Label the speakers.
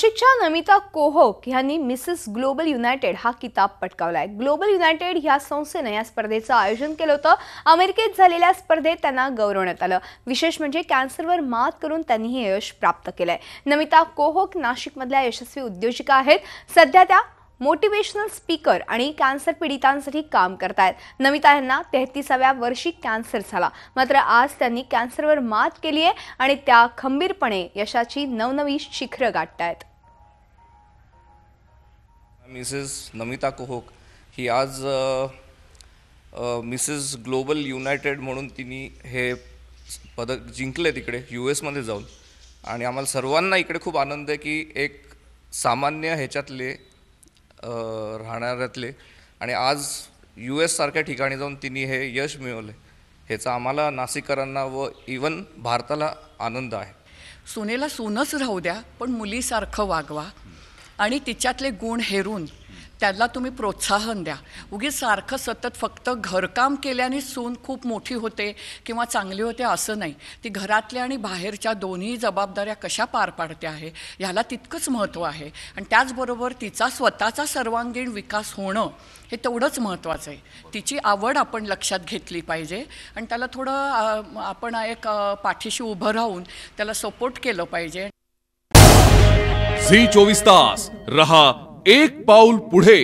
Speaker 1: नाशिकच्या नमिता कोहक यांनी Mrs global United हा किताब पटकावलाय। ग्लोबल युनायटेड ह्या संस्थेने या स्पर्धेचं आयोजन केलं होतं। अमेरिकेत झालेल्या स्पर्धेत त्यांना गौरवण्यात आलं। विशेष म्हणजे कॅन्सरवर मात करून त्यांनी हे यश प्राप्त केलंय। नमिता कोहक नाशिकमधल्या यशस्वी उद्योजिका आहेत। सध्या त्या मोटिवेशनल स्पीकर आणि कॅन्सर पीडितांसाठी काम करतायत। नमिता यांना 33व्या वर्षी कॅन्सर झाला, मात्र आज त्यांनी कॅन्सरवर मात केली आहे आणि त्या खंबीरपणे यशाची नवनवी शिखरं गाठतायत।
Speaker 2: मिसेस नमिता कोहक ही आज मिसेस ग्लोबल युनायटेड म्हणून तिने हे पदक जिंकले तिकडे US मध्ये जाऊन, आणि आम्हाला सर्वांना इकडे खूप आनंद आहे की एक सामान्य ह्याच्यातले राहणाऱ्यातले आणि आज US सारख्या ठिकाणी जाऊन तिने हे यश मिळवले। ह्याचा आम्हाला नाशिककरांना व इवन भारताला आनंद आहे।
Speaker 3: सुनेला सूनच राहू द्या, पण मुलीसारखं वागवा आणि तिच्यातले गुण हेरून त्याला तुम्ही प्रोत्साहन द्या। उगीच सारखं सतत फक्त घरकाम केल्याने सून खूप मोठी होते किंवा चांगली होते असं नाही। ती घरातल्या आणि बाहेरच्या दोन्ही जबाबदाऱ्या कशा पार पाडते आहे ह्याला तितकंच महत्त्व आहे, आणि त्याचबरोबर तिचा स्वतःचा सर्वांगीण विकास होणं हे तेवढंच महत्त्वाचं आहे। तिची आवड आपण लक्षात घेतली पाहिजे आणि त्याला थोडं आपण एक पाठीशी उभं राहून त्याला सपोर्ट केलं पाहिजे।
Speaker 4: झी 24 तास रहा एक पाऊल पुढे।